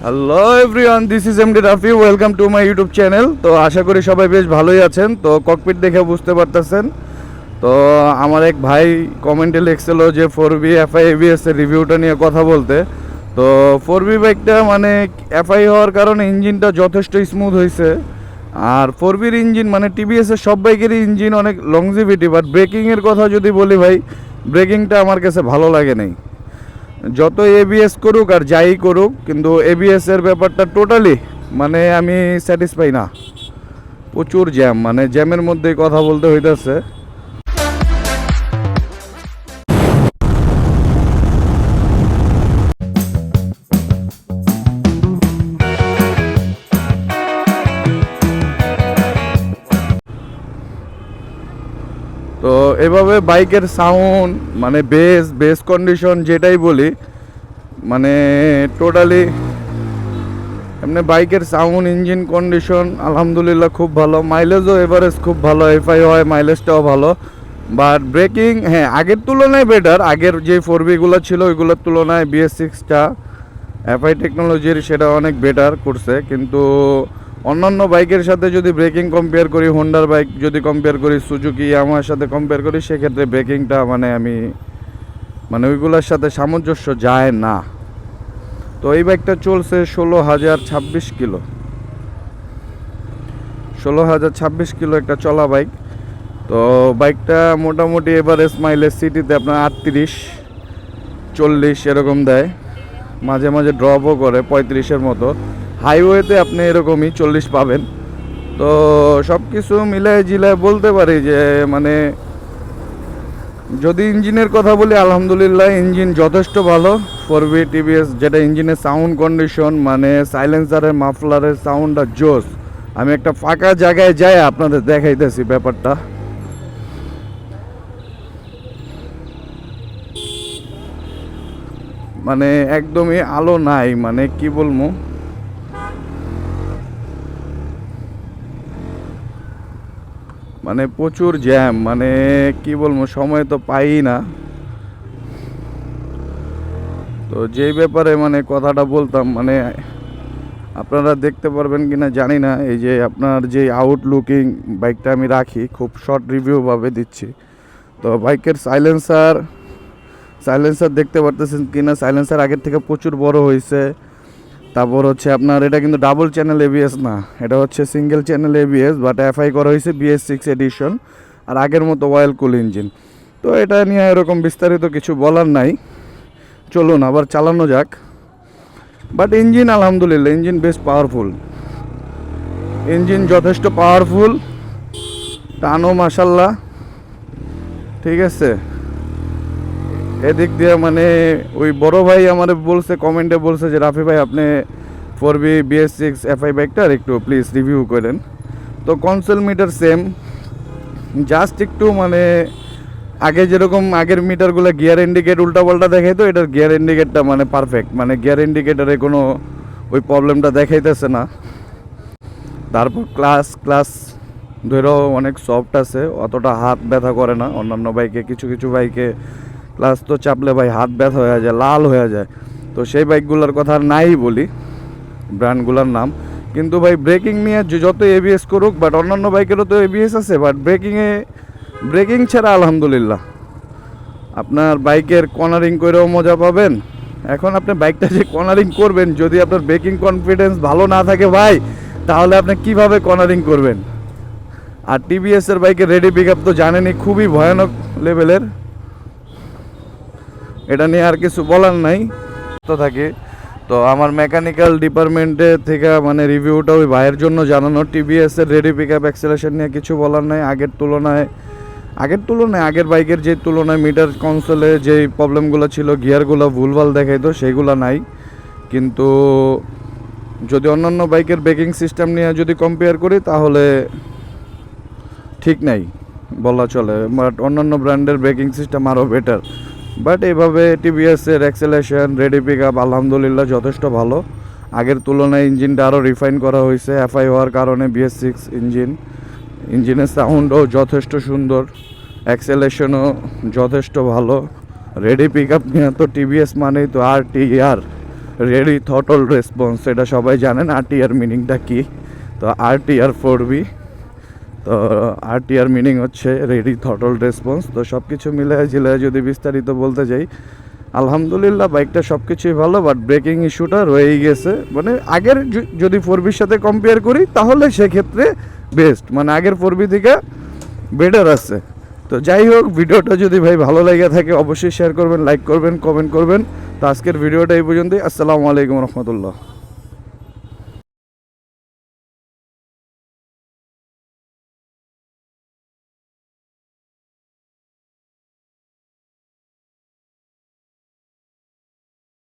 Hello everyone, this is MD Rafi. Welcome to my YouTube channel. তো আশা করি সবাই বেশ ভালোই আছেন। তো ককপিট দেখে বুঝতে পারতেছেন। তো আমার এক ভাই কমেন্টে লিখছিল যে 4B FI ABS এর রিভিউটা নিয়ে কথা বলতে। তো 4B বাইকটা মানে FI হওয়ার কারণে ইঞ্জিনটা যথেষ্ট স্মুথ হয়েছে। আর 4Bর ইঞ্জিন মানে টিভিএসের সব বাইকেরই ইঞ্জিন অনেক লংজিভিটি, বাট ব্রেকিংয়ের কথা যদি বলি ভাই, ব্রেকিংটা আমার কাছে ভালো লাগে নাই। যত এবিএস করুক আর যাই করুক, কিন্তু এবিএস এর ব্যাপারটা টোটালি মানে আমি স্যাটিসফাই না। প্রচুর জ্যাম, মানে জ্যামের মধ্যেই কথা বলতে হইতেছে। তো এভাবে বাইকের সাউন্ড মানে বেস কন্ডিশন যেটাই বলি, মানে টোটালি এমনি বাইকের সাউন্ড, ইঞ্জিন কন্ডিশন আলহামদুলিল্লাহ খুব ভালো। মাইলেজও এভারেজ খুব ভালো, এফআই হয়, মাইলেজটাও ভালো। বাট ব্রেকিং হ্যাঁ আগের তুলনায় বেটার। আগের যে 4Bগুলো ছিল ওইগুলোর তুলনায় BS6টা এফআই টেকনোলজির সেটা অনেক বেটার করছে। কিন্তু অন্যান্য বাইকের সাথে যদি ব্রেকিং কম্পেয়ার করি, হোন্ডার বাইক যদি কম্পেয়ার করি, সুজুকি ইয়ামাহার সাথে কম্পেয়ার করি, সেক্ষেত্রে ব্রেকিংটা মানে ওইগুলোর সাথে সামঞ্জস্য যায় না। তো এই বাইকটা চলছে 16,026 কিলো, 16,026 কিলো একটা চলা বাইক। তো বাইকটা মোটামুটি এভারেজ মাইলেজ সিটিতে আপনার 38-40 এরকম দেয়, মাঝে মাঝে ড্রপও করে 35-এর মতো। হাইওয়েতে আপনি এরকমই 40 পাবেন। তো সব কিছু মিলায় জিলায় বলতে পারি যে মানে যদি ইঞ্জিনের কথা বলি, আলহামদুলিল্লাহ ইঞ্জিন যথেষ্ট ভালো। 4B টিভিএস যেটা ইঞ্জিনের সাউন্ড কন্ডিশন, মানে সাইলেন্সারের মাফলারের সাউন্ডটা জোস। আমি একটা ফাঁকা জায়গায় যাই আপনাদের দেখাইতেছি ব্যাপারটা। মানে একদমই আলো নাই, মানে কি বলবো, মানে প্রচুর জ্যাম, মানে কি বলবো, সময় তো পাই না। তো যেই ব্যাপারে মানে কথাটা বলতাম, মানে আপনারা দেখতে পারবেন কিনা জানি না, এই যে আপনার যে আউটলুকিং বাইকটা আমি রাখি, খুব শর্ট রিভিউ ভাবে দিচ্ছি। তো বাইকের সাইলেন্সার দেখতে পারতেছেন কিনা, সাইলেন্সার আগের থেকে প্রচুর বড় হয়েছে। তারপর হচ্ছে আপনার এটা কিন্তু ডাবল চ্যানেল এবিএস না, এটা হচ্ছে single channel ABS, but FI করা হয়েছে BS6 এডিশন। আর আগের মতো অয়েল কুল ইঞ্জিন। তো এটা নিয়ে এরকম বিস্তারিত কিছু বলার নাই, চলুন আবার চালানো যাক। বাট ইঞ্জিন আলহামদুলিল্লাহ, ইঞ্জিন বেশ পাওয়ারফুল, ইঞ্জিন যথেষ্ট পাওয়ারফুল, টানও মাশাল্লাহ ঠিক আছে। এদিক দিয়ে মানে ওই বড় ভাই আমার বলছে, কমেন্টে বলছে যে রাফি ভাই আপনি 4B BS6 FI বাইকটার একটু প্লিজ রিভিউ করেন। তো কনসোল মিটার সেম, জাস্ট একটু মানে আগে যেরকম আগের মিটারগুলো গিয়ার ইন্ডিকেট উল্টাপাল্টা দেখাই, তো এটার গিয়ার ইন্ডিকেটটা মানে পারফেক্ট, মানে গিয়ার ইন্ডিকেটারে কোনো ওই প্রবলেমটা দেখাইতেছে না। তারপর ক্লাস ধরেও অনেক সফট আছে, অতটা হাত ব্যথা করে না। অন্যান্য বাইকে কিছু বাইকে ক্লাস তো চাপলে ভাই হাত ব্যথা হয়ে যায়, লাল হয়ে যায়। তো সেই বাইকগুলোর কথা নাই বলি, ব্র্যান্ডগুলোর নাম। কিন্তু ভাই ব্রেকিং নিয়ে যত এবিএস করুক, বাট অন্যান্য বাইকেরও তো এবিএস আছে, বাট ব্রেকিং ছাড়া আলহামদুলিল্লাহ আপনার বাইকের কর্নারিং করেও মজা পাবেন। এখন আপনি বাইকটা যে কর্নারিং করবেন, যদি আপনার ব্রেকিং কনফিডেন্স ভালো না থাকে ভাই, তাহলে আপনি কিভাবে কর্নারিং করবেন? আর টিভিএসের বাইকের রেডি পিক আপ তো জানেনই, খুবই ভয়ানক লেভেলের। এটা নিয়ে আর কিছু বলার নাই তো থাকে। তো আমার মেকানিক্যাল ডিপার্টমেন্টে থেকে মানে রিভিউটা ওই ভাইয়ের জন্য জানানো। টিভিএসের রেডি পিক আপ অ্যাক্সেলারেশন নিয়ে কিছু বলার নাই। আগের তুলনায় আগের বাইকের যে তুলনায় মিটার কনসোলে যেই প্রবলেমগুলো ছিল, গিয়ারগুলো ভুলভাল দেখাইতো, সেইগুলো নাই। কিন্তু যদি অন্যান্য বাইকের ব্রেকিং সিস্টেম নিয়ে যদি কম্পেয়ার করি, তাহলে ঠিক নাই বলা চলে। বাট অন্যান্য ব্র্যান্ডের ব্রেকিং সিস্টেম আরও বেটার। বাট এইভাবে টিভিএসের অ্যাক্সেলারেশন, রেডি পিক আপ আলহামদুলিল্লাহ যথেষ্ট ভালো। আগের তুলনায় ইঞ্জিনটা আরও রিফাইন করা হয়েছে এফআই হওয়ার কারণে। BS6 ইঞ্জিনের সাউন্ডও যথেষ্ট সুন্দর, অ্যাক্সেলারেশনও যথেষ্ট ভালো। রেডি পিক আপ নিয়ে তো টিভিএস মানেই তো RTR, রেডি থটল রেসপন্স, এটা সবাই জানেন আরটিআর মিনিংটা কি। তো আরটিআর 4B, তো আরটিআর মিনিং হচ্ছে রেডি থটল রেসপন্স। তো সব কিছু মিলায় ঝিলায় যদি বিস্তারিত বলতে যাই, আলহামদুলিল্লাহ বাইকটা সব কিছুই ভালো, বাট ব্রেকিং ইস্যুটা রয়েই গেছে। মানে আগের যদি 4Bর সাথে কম্পেয়ার করি তাহলে সেক্ষেত্রে বেস্ট, মানে আগের 4B থেকে বেটার আছে। তো যাই হোক, ভিডিওটা যদি ভাই ভালো লেগে থাকে অবশ্যই শেয়ার করবেন, লাইক করবেন, কমেন্ট করবেন। তো আজকের ভিডিওটা এই পর্যন্তই। আসসালামু আলাইকুম রহমতুল্লাহ।